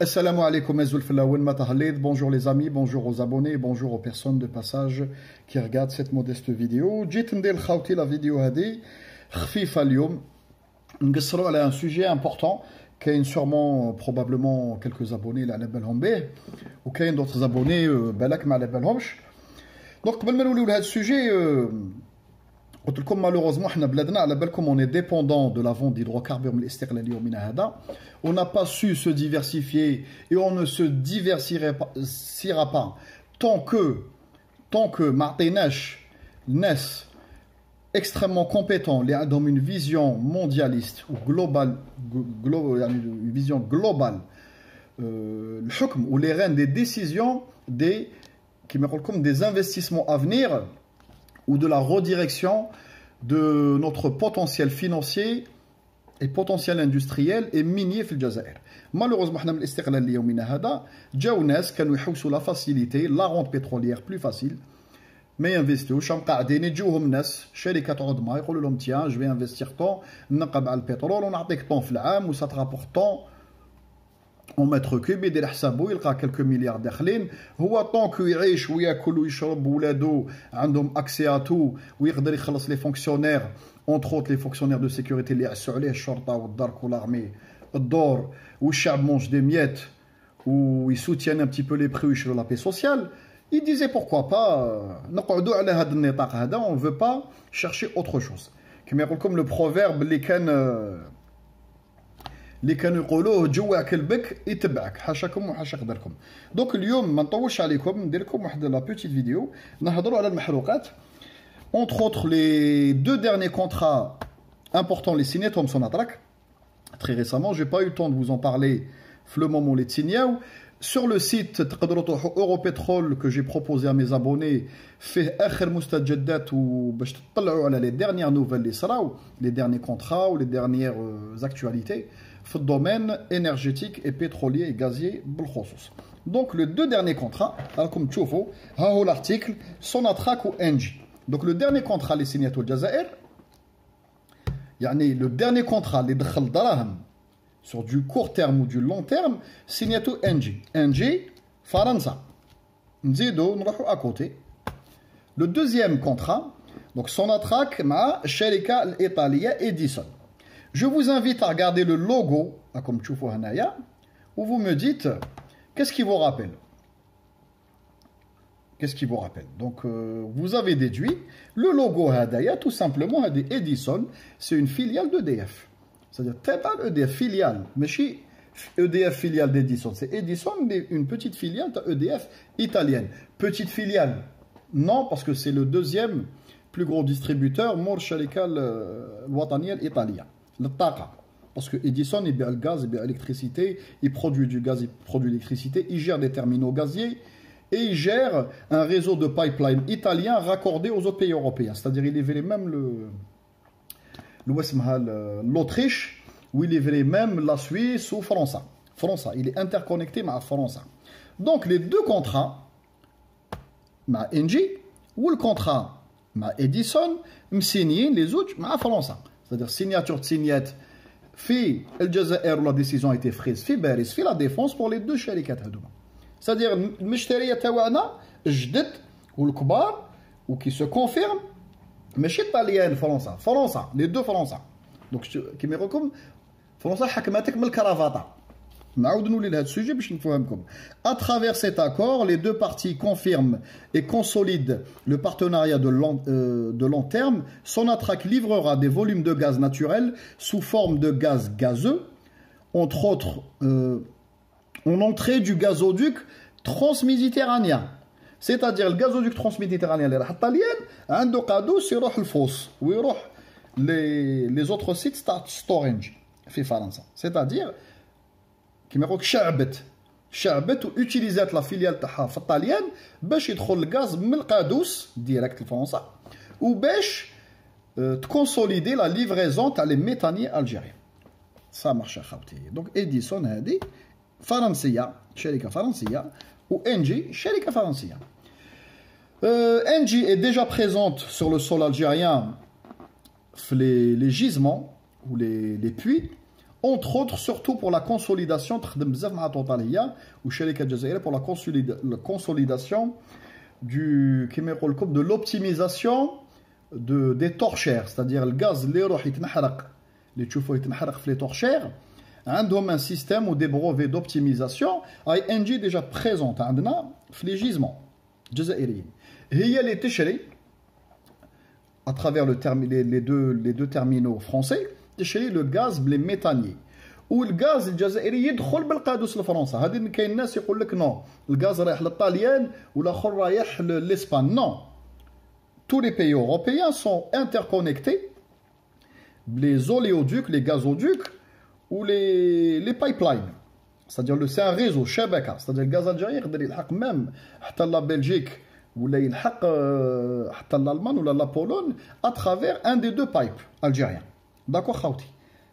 Assalamu alaikum bonjour les amis, bonjour aux abonnés, bonjour aux personnes de passage qui regardent cette modeste vidéo. جيت ندير لخاوتي la vidéo هذه خفيفة اليوم نقصروا على un sujet important كاين sûrement probablement quelques abonnés اللي على بالهم به وكاين d'autres abonnés بالك ما على بالهمش. Donc قبل ما نوليو لهذا السوجي قلت لكم malheureusement حنا بلادنا على بالكم on est dépendant de la vente d'hydrocarbures من الاستقلال اليومنا هذا. On n'a pas su se diversifier et on ne se diversifiera pas tant que Martinez naissent extrêmement compétents, les ont une vision mondialiste ou globale, une vision globale, le hukm ou les rênes des décisions comme des investissements à venir ou de la redirection de notre potentiel financier et potentiel industriel et minier في الجزائر. Malheureusement, حنا من الاستقلال اليومنا هذا جاو ناس كانوا يحوسوا la facilité, la rente pétrolière plus facile. ما ينفستوش قاعدين يجوهم ناس شركات عظمى يقولوا لهم tiens je vais investir tant نقب على البترول ونعطيك طون في العام و ça te rapporte tant on mètre cube يدير حسابه يلقى quelques مليار داخلين هو طونكو يعيش وياكل ويشرب ولادو عندهم اكسي اتو ويقدر يخلص لي فونكسيونير entre autres les fonctionnaires de sécurité اللي يعسوا عليه الشرطه والدرك والارمي الدور والشعب مونج دي ميت ويسوتيان un petit peu les prix ويشروا la paix sociale. Il disait pourquoi pas نقعدوا على هذا النطاق هذا on veut pas chercher autre chose. كما يقول لكم le proverbe اللي كانوا يقولوه جوا كلبك يتبعك حاشاكم وحاشا قدركم. دونك اليوم ما نطولش عليكم ندير لكم واحد لا بوتيت فيديو نهضروا على المحروقات entre autres les deux derniers contrats importants les signés Thomson Sonatrach très récemment. J'ai pas eu le temps de vous en parler le moment les signaou sur le site Europetrol que j'ai proposé à mes abonnés fait اخر مستجدات وباش تطلعوا على les dernières nouvelles اللي صراو les derniers contrats ou les dernières actualités في الdomaine énergétique et pétrolier et gazier بالخصوص. Donc les deux derniers contrats راكم تشوفوا ها هو l'article Sonatrach ou Engie. Donc le dernier contrat les signés au Jazair يعني le dernier contrat اللي دخل دراهم sur du court terme ou du long terme signé au Engie فرنسا. نزيدو نروحوا à côté le deuxième contrat donc Sonatrach مع الشركة الإيطالية Edison. Je vous invite à regarder le logo comme تشوفوا هنايا où vous me dites qu'est-ce qui vous rappelle. Qu'est-ce qui vous rappelle? Donc, vous avez déduit le logo Hadaya, tout simplement, Edison, c'est une filiale d'EDF. C'est-à-dire, c'est pas EDF filiale, mais chez EDF filiale d'Edison. C'est Edison, une petite filiale d'EDF italienne. Petite filiale, non, parce que c'est le deuxième plus gros distributeur, Mor Sharika Wataniel italien, le Taqa. Parce que Edison, il le gaz, il l'électricité, il produit du gaz, il produit l'électricité, il gère des terminaux gaziers. Et il gère un réseau de pipeline italien raccordé aux autres pays européens. C'est-à-dire il livrait même l'Autriche, ou il livrait même la Suisse ou France. France, il est interconnecté avec la France. Donc les deux contrats, ma Engie, ou le contrat ma Edison, signent les autres ma France. C'est-à-dire signature de signette, fait El Jazair où la décision a été prise, fait Baris, fait la défense pour les deux charikat hadouma. C'est-à-dire المشترية تاعنا جدد والكبار وكي se confirme ماشي طاليان فرنسا les deux فرنسا. دونك كيما يقول لكم فرنسا حكمتك من الكرافاطه. نعاود نولي لهذا السوجي باش نفهمكم. À travers cet accord, les deux parties confirment et consolident le partenariat de long terme. Sonatrach livrera des volumes de gaz naturel sous forme de gaz gazeux, entre autres en entrée du gazoduc transméditerranéen. C'est-à-dire le gazoduc transméditerranéen اللي راح الطليان عنده قادوس يروح الفوس ويروح les autres sites storage في فرنسا. C'est-à-dire كيما يقولك شعبت وutiliزات لا فيليال تاعها في الطليان باش يدخل الغاز من القادوس ديريكت لفرنسا وباش تكونسوليدي لا ليفريزون تاع لي ميتاني الجيريان. Ça marche خاوتي. Donc Edison هذه فرنسية شركة فرنسية و Engie شركة فرنسية. Engie est déjà présente sur le sol algérien les gisements ou les puits entre autres, surtout pour la consolidation, pour la consolidation de l'optimisation des torchères, c'est-à-dire le gaz, les torchères, عندهم un système ou des brevets d'optimisation ING déjà présente عندنا في les gisements جزائريين هي اللي تشري à travers les deux terminaux français تشري le gaz méthanier والغاز الجزائري يدخل بالقادوس لفرنسا. هذه كاين الناس يقول لك نو الغاز رايح للطاليان والاخر رايح لاسبان. نو tous les pays européens sont interconnectés, les oléoducs, les gazoducs ou les pipelines. C'est-à-dire c'est un réseau, شبكة. C'est-à-dire le gaz algérien يقدر يلحق même حتى la Belgique ولا يلحق حتى l'Allemagne ou la Pologne à travers un des deux pipes algériens. D'accord خاوتي.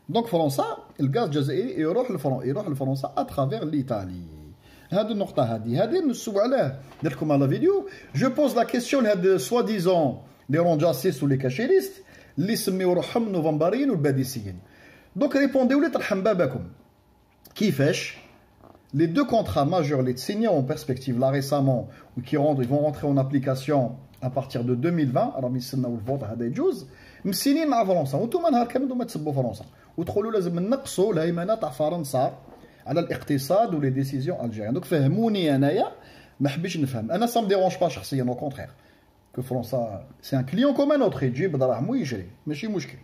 Donc فرنسا الغاز الجزائري يروح لفرنسا à travers l'Italie. هذه النقطة هذه نسوا علاه درت لكم على فيديو. جو بوز لا كيسيون لهاد سوا ديزون لي رونجاسيست ولي كاشيريست اللي سميو روحهم نوفمبريين والباديسيين. دونك ريبونديو لي ترحم باباكم كيفاش les deux contrats majeurs les signés en perspective là récemment ou qui vont rentrer en application à partir de 2020 راهم يستناو الفوت هذا يجوز مسينين مع فرنسا. وانتم نهار كامل ما تسبوا فرنسا وتقولوا لازم نقصوا الهيمنه تاع فرنسا على الاقتصاد ولي ديسيزيون الجيريان. دونك فهموني انايا ما حبيتش نفهم. انا سا مديرونج با شخصيا او كونترير كو فرنسا سي ان كليون كوم ان اوتر يجيب دراهم ويجري ماشي مشكل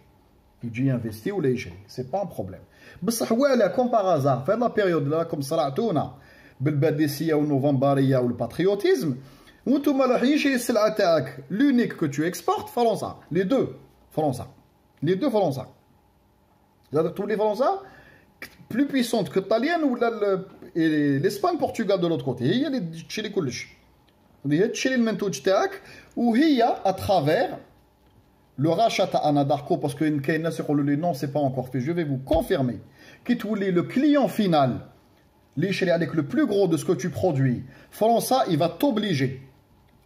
يجي انفيستي ولا يجري سي با ان بروبليم. بصح والا كوم باغازار في هاد لا بيريود اللي راكم صرعتونا بالباديسيه والنوفمبريه والباتريوتيزم وانتم راح يجي السلعه تاعك لونيك كو تو اكسبورت فرنسا لي دو فرنسا تولي فرنسا plus puissante que l'Italien ou l'Espagne, Portugal de l'autre côté. هي اللي تشري كلش. هي تشري المنتوج تاعك وهي à travers le rachat à Anadarko parce que كاين ناس يقولوا لي non c'est pas encore fait. Je vais vous confirmer كي تولي le client final اللي يشري عليك le plus gros de ce que tu produis. فرنسا il va t'obliger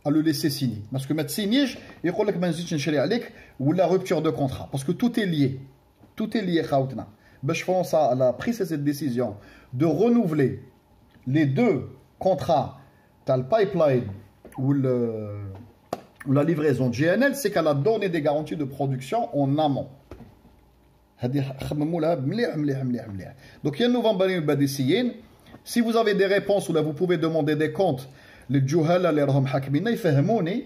à le laisser signer parce que ما تسينيش يقول لك ما نزيدش نشري عليك ولا rupture de contrat parce que tout est lié خاوتنا. France a pris cette décision de renouveler les deux contrats dans le pipeline ou la livraison de GNL, c'est qu'elle a donné des garanties de production en amont. Donc il y a novembre si vous avez des réponses ou là vous pouvez demander des comptes les juhala اللي راهم حاكميننا يفهموني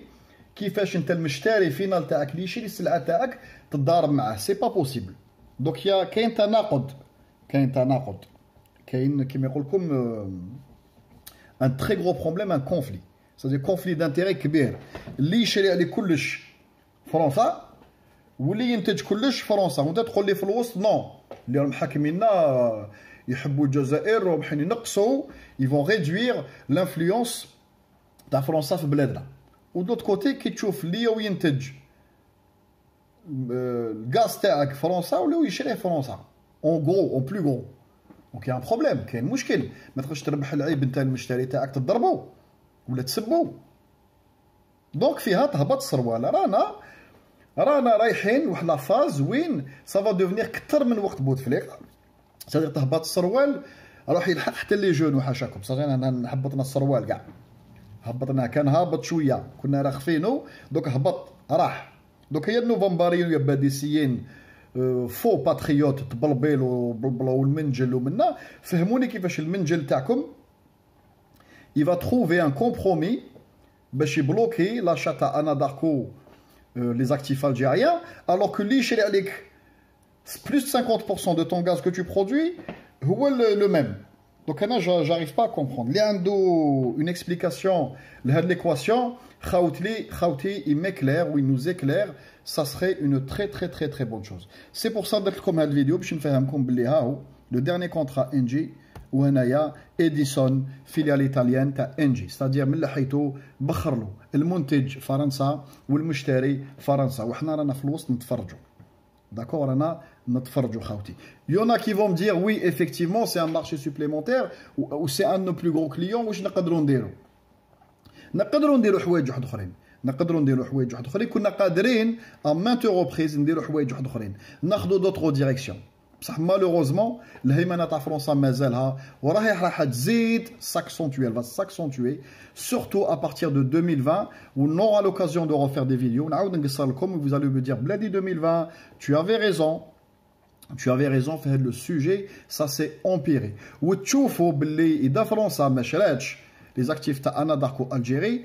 كيفاش انت المشتري فينال تاعك اللي يشري السلعه تاعك تتضارب معاه سي با بوسيبل. دونك يا كاين تناقض كاين كيما يقول لكم ان تري غرو بروبليم ان كونفلي سي كونفلي دانتيري كبير اللي يشري عليه كلش فرنسا واللي ينتج كلش فرنسا وانت تقول لي في الوسط نو اللي راهم حاكميننا يحبوا الجزائر وراهم حين ينقصوا يفون ريدوير لانفلونس تاع فرنسا في بلادنا. ودوت كوتي كي تشوف اللي هو ينتج الغاز تاعك فرنسا ولاو يشريه فرنسا اون غرو اون بلو غرو. دونك كاين بروبليم كاين مشكل ما تقدرش تربح العيب نتاع المشتري تاعك تضربو ولا تسبو. دونك فيها تهبط السروال. رانا رايحين واحد لا فاز وين سافا دوفنيغ كثر من وقت بوتفليقه صافي تهبط السروال راح يلحق حتى لي جون وحاشاكم صافي انا هبطنا السروال كاع هبطنا كان هابط شويه كنا راخفينو دوك هبط راح. دوك هي النوفمبريين ويا باديسيين فو باتريوت تبلبيلو بلبلو المنجل ومنا فهموني كيفاش المنجل تاعكم يفا تروفي ان كومبرومي باش يبلوكي لاشا تاع اناداركو لي زاكتيف الجيريان الوغ كو اللي يشري عليك بلوس 50% de ton gaz que tu produis هو le même. Donc انا j'arrive pas à comprendre. اللي عنده une explication لهاد l'équation خاوتي il m'éclaire ou il nous éclaire, ça serait une très bonne chose. C'est pour ça درت لكم هاد الفيديو باش نفهمكم بلي ها هو le dernier contrat NG وهنايا اديسون فيليال ايطاليان تاع NG c'est-à-dire من لحيتو بخرلو المنتج فرنسا والمشتري فرنسا وحنا رانا في الوسط نتفرجوا. D'accord, رانا نتفرجوا خاوتي. Il y en a qui vont me dire oui effectivement c'est un marché supplémentaire ou c'est un de nos plus gros clients واش نقدروا نديروا حوايج واحد اخرين كنا قادرين à maintes reprises نديروا حوايج واحد اخرين ناخذوا d'autres directions بصح malheureusement الهيمنه تاع فرنسا مازالها وراهي راح تزيد s'accentuer, elle va s'accentuer surtout à partir de 2020 où on aura l'occasion de refaire des vidéos نعاود نقصر لكم vous allez me dire بلادي 2020 tu avais raison في هذا السوجي ça s'est empiré وتشوفوا باللي اذا فرنسا ما شراتش les actifs تاع اناداكو الجيري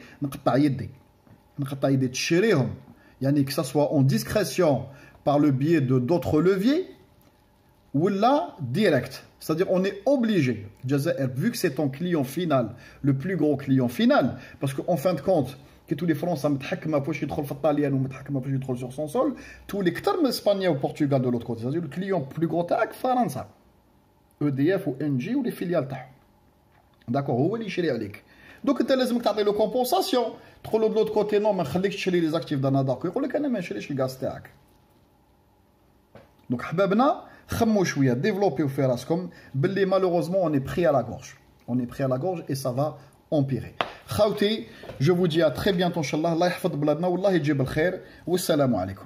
نقطع يدي تشريهم يعني que ça soit en discrétion par le biais de d'autres leviers ou là direct, c'est-à-dire on est obligé, vu que c'est ton client final, le plus gros client final, parce qu'en fin de compte, que tous les Français متحكمة باش يدخل في الطاليان ومتحكمة باش يدخل sur son sol, tous les كتر من اسبانيا وبرتغال de l'autre côté, c'est-à-dire le client plus gros تاعك فرنسا, EDF ou NG ou les filiales تاعهم, d'accord, هو اللي يشري عليك. Donc انت لازمك تعطي له compensation, تقول له de l'autre côté non ما نخليكش تشري les actifs d'Anadarko, يقول لك انا ما نشريش الغاز تاعك. Donc حبابنا خمو شويه développez في راسكم باللي malheureusement on est pris à la gorge et ça va empirer. خاوتي je vous dis à très bientôt ان شاء الله. الله يحفظ بلادنا والله يجيب الخير والسلام عليكم.